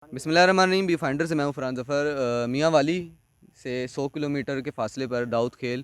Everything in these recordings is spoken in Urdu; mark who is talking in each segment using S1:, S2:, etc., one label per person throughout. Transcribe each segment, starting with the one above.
S1: بسم اللہ الرحمن الرحیم۔ بی فائنڈر سے میں ہوں فرحان ظفر۔ میاں والی سے 100 کلومیٹر کے فاصلے پر داؤد کھیل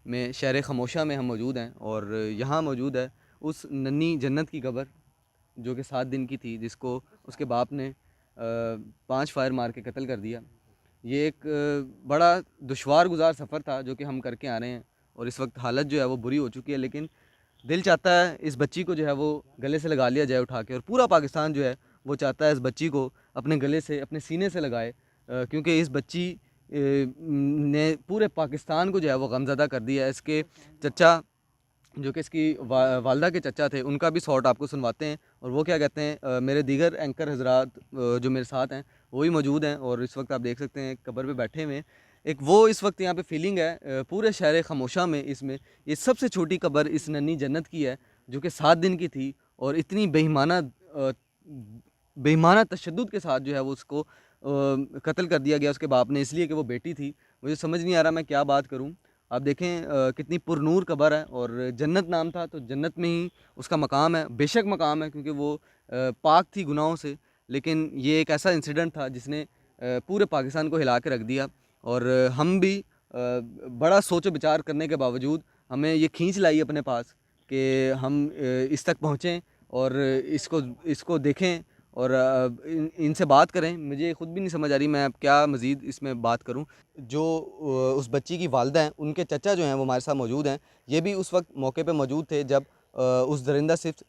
S1: میں شہر خموشہ میں ہم موجود ہیں، اور یہاں موجود ہے اس ننھی جنت کی قبر جو کہ 7 دن کی تھی، جس کو اس کے باپ نے 5 فائر مار کے قتل کر دیا۔ یہ ایک بڑا دشوار گزار سفر تھا جو کہ ہم کر کے آ رہے ہیں، اور اس وقت حالت جو ہے وہ بری ہو چکی ہے، لیکن دل چاہتا ہے اس بچی کو جو ہے وہ گلے سے لگا لیا جائے اٹھا کے، اور پورا پاکستان جو ہے وہ چاہتا ہے اس بچی کو اپنے گلے سے اپنے سینے سے لگائے، کیونکہ اس بچی نے پورے پاکستان کو جو ہے وہ غمزدہ کر دیا ہے۔ اس کے چچا جو کہ اس کی والدہ کے چچا تھے، ان کا بھی ساؤٹ آپ کو سنواتے ہیں، اور وہ کیا کہتے ہیں۔ میرے دیگر اینکر حضرات جو میرے ساتھ ہیں وہ بھی موجود ہیں، اور اس وقت آپ دیکھ سکتے ہیں قبر پہ بیٹھے ہوئے ہیں۔ ایک وہ اس وقت یہاں پہ فیلنگ ہے پورے شہر خموشہ میں، اس میں یہ سب سے چھوٹی قبر اس ننھی جنت کی ہے جو کہ 7 دن کی تھی، اور اتنی بے ایمانہ تشدد کے ساتھ جو ہے وہ اس کو قتل کر دیا گیا اس کے باپ نے، اس لیے کہ وہ بیٹی تھی۔ مجھے سمجھ نہیں آ رہا میں کیا بات کروں۔ آپ دیکھیں کتنی پر نور قبر ہے، اور جنت نام تھا تو جنت میں ہی اس کا مقام ہے، بے شک مقام ہے، کیونکہ وہ پاک تھی گناہوں سے، لیکن یہ ایک ایسا انسیڈنٹ تھا جس نے پورے پاکستان کو ہلا کے رکھ دیا، اور ہم بھی بڑا سوچ و بچار کرنے کے باوجود ہمیں یہ کھینچ لائی اپنے پاس کہ ہم اس تک پہنچیں اور اس کو دیکھیں اور ان سے بات کریں۔ مجھے خود بھی نہیں سمجھ آ رہی میں اب کیا مزید اس میں بات کروں۔ جو اس بچی کی والدہ ہیں، ان کے چچا جو ہیں وہ ہمارے ساتھ موجود ہیں، یہ بھی اس وقت موقع پہ موجود تھے جب اس درندہ صرف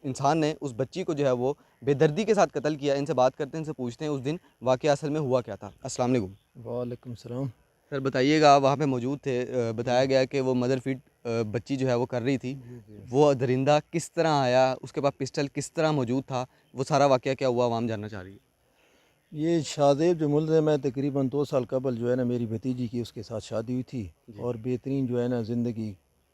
S1: انسان نے اس بچی کو جو ہے وہ بے دردی کے ساتھ قتل کیا۔ ان سے بات کرتے ہیں، ان سے پوچھتے ہیں اس دن واقعہ اصل میں ہوا کیا تھا۔ السلام علیکم۔
S2: وعلیکم السلام۔
S1: سر بتائیے گا، آپ وہاں پہ موجود تھے، بتایا گیا کہ وہ مدر فیڈ بچی جو ہے وہ کر رہی تھی، وہ درندہ کس طرح آیا، اس کے پاس پسٹل کس طرح موجود تھا، وہ سارا واقعہ کیا ہوا عوام جاننا چاہ رہی ہے۔
S2: یہ شادیب جو ملزم ہے، تقریباً 2 سال قبل جو ہے نا میری بھتیجی کی اس کے ساتھ شادی ہوئی تھی، اور بہترین جو ہے نا زندگی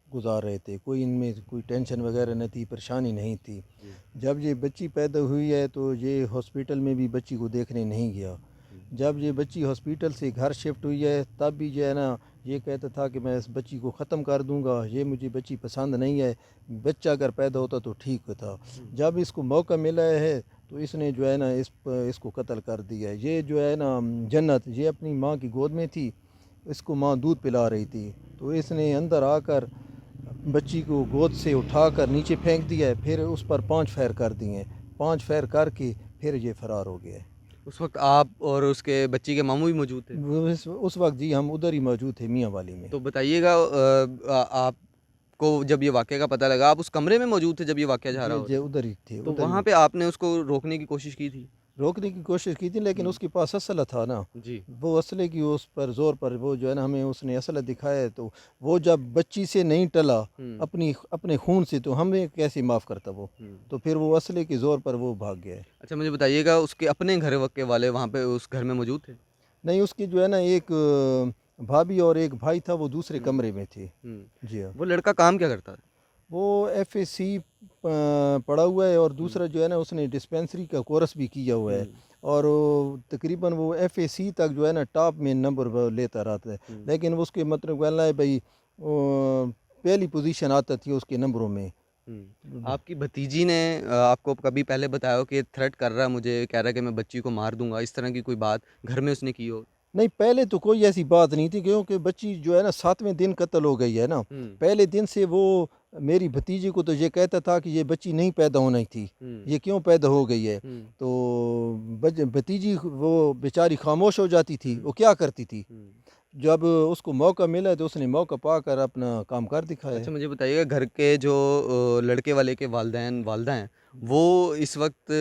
S2: گزار رہے تھے، کوئی ان میں کوئی ٹینشن وغیرہ نہیں تھی، پریشانی نہیں تھی۔ جب یہ بچی پیدا ہوئی ہے تو یہ ہاسپیٹل میں بھی بچی کو دیکھنے نہیں گیا۔ جب یہ بچی ہاسپیٹل سے گھر شفٹ ہوئی ہے تب بھی جو ہے نا یہ کہتا تھا کہ میں اس بچی کو ختم کر دوں گا، یہ مجھے بچی پسند نہیں ہے، بچہ اگر پیدا ہوتا تو ٹھیک تھا۔ جب اس کو موقع ملا ہے تو اس نے جو ہے نا اس کو قتل کر دیا ہے۔ یہ جو ہے نا جنت، یہ اپنی ماں کی گود میں تھی، اس کو ماں دودھ پلا رہی تھی، تو اس نے اندر آ کر بچی کو گود سے اٹھا کر نیچے پھینک دیا ہے، پھر اس پر 5 فائر کر دیے ہیں، 5 فائر کر کے پھر یہ فرار ہو گیا ہے۔
S1: اس وقت آپ اور اس کے بچی کے ماموں بھی موجود تھے؟
S2: اس وقت جی ہم ادھر ہی موجود تھے میاں والی میں۔
S1: تو بتائیے گا، آپ کو جب یہ واقعہ کا پتہ لگا آپ اس کمرے میں موجود تھے جب یہ واقعہ جا رہا
S2: جی
S1: ہو
S2: جی
S1: رہا
S2: ادھر ہی تھے،
S1: تھا، تو
S2: ادھر ہی
S1: وہاں پہ آپ نے اس کو روکنے کی کوشش کی تھی؟
S2: روکنے کی کوشش کی تھی، لیکن اس کے پاس اسلحہ تھا نا،
S1: جی
S2: وہ اسلحے کی اس پر زور پر وہ جو ہے نا ہمیں اس نے اسلحہ دکھایا ہے، تو وہ جب بچی سے نہیں ٹلا اپنے خون سے تو ہمیں کیسے معاف کرتا وہ، تو پھر وہ اسلحے کے زور پر وہ بھاگ گیا ہے۔
S1: اچھا مجھے بتائیے گا، اس کے اپنے گھر کے والے وہاں پہ اس گھر میں موجود تھے؟
S2: نہیں، اس کی جو ہے نا ایک بھابھی اور ایک بھائی تھا، وہ دوسرے کمرے میں تھے۔ جی ہاں،
S1: وہ لڑکا کام کیا کرتا ہے؟
S2: وہ FAC پڑھا ہوا ہے، اور دوسرا جو ہے نا اس نے ڈسپینسری کا کورس بھی کیا ہوا ہے، اور تقریباً وہ FAC تک جو ہے نا ٹاپ میں نمبر لیتا رہتا ہے، لیکن اس کے مطلب کہنا ہے بھائی پہلی پوزیشن آتا تھی اس کے نمبروں میں۔
S1: آپ کی بھتیجی نے آپ کو کبھی پہلے بتایا ہو کہ تھریٹ کر رہا ہے، مجھے کہہ رہا ہے کہ میں بچی کو مار دوں گا، اس طرح کی کوئی بات گھر میں اس نے کی ہو؟
S2: نہیں، پہلے تو کوئی ایسی بات نہیں تھی، کیونکہ بچی جو ہے نا 7ویں دن قتل ہو گئی ہے نا، پہلے دن سے وہ میری بھتیجی کو تو یہ کہتا تھا کہ یہ بچی نہیں پیدا ہونی تھی، یہ کیوں پیدا ہو گئی ہے، تو بھتیجی وہ بیچاری خاموش ہو جاتی تھی، وہ کیا کرتی تھی، جب اس کو موقع ملا تو اس نے موقع پا کر اپنا کام کر دکھایا۔
S1: اچھا مجھے بتائیے گا، گھر کے جو لڑکے والے کے والدین والدہ ہیں، وہ اس وقت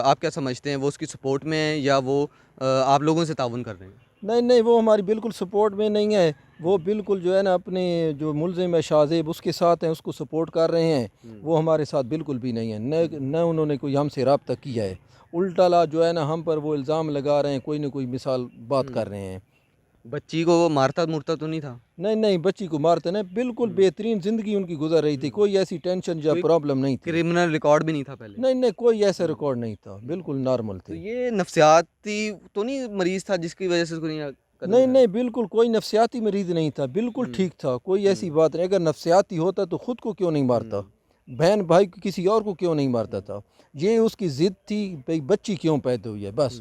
S1: آپ کیا سمجھتے ہیں، وہ اس کی سپورٹ میں ہیں یا وہ آپ لوگوں سے تعاون کر رہے ہیں؟
S2: نہیں، وہ ہماری بالکل سپورٹ میں نہیں ہے، وہ بالکل جو ہے نا اپنے جو ملزم ہے شاذیب اس کے ساتھ ہیں، اس کو سپورٹ کر رہے ہیں، وہ ہمارے ساتھ بالکل بھی نہیں ہے، نہ انہوں نے کوئی ہم سے رابطہ کیا ہے، الٹا جو ہے نا ہم پر وہ الزام لگا رہے ہیں، کوئی نہ کوئی مثال بات کر رہے ہیں۔
S1: بچی کو وہ مارتا مورتا تو نہیں تھا؟
S2: نہیں، بچی کو مارتے نہیں، بالکل بہترین زندگی ان کی گزر رہی تھی، کوئی ایسی ٹینشن یا پرابلم نہیں تھی۔
S1: کرمنل ریکارڈ بھی نہیں تھا پہلے؟
S2: نہیں، کوئی ایسا ریکارڈ نہیں تھا، بالکل نارمل
S1: تو
S2: تھے۔
S1: یہ نفسیاتی تو نہیں مریض تھا جس کی وجہ سے اس کو نہیں قدم
S2: نہیں،
S1: اٹھایا؟
S2: بالکل کوئی نفسیاتی مریض نہیں تھا، بالکل ٹھیک تھا، کوئی ایسی بات نہیں، اگر نفسیاتی ہوتا تو خود کو کیوں نہیں مارتا، بہن بھائی کو کسی اور کو کیوں نہیں مارتا تھا، یہ اس کی ضد تھی بھئی بچی کیوں پیدا ہوئی ہے، بس۔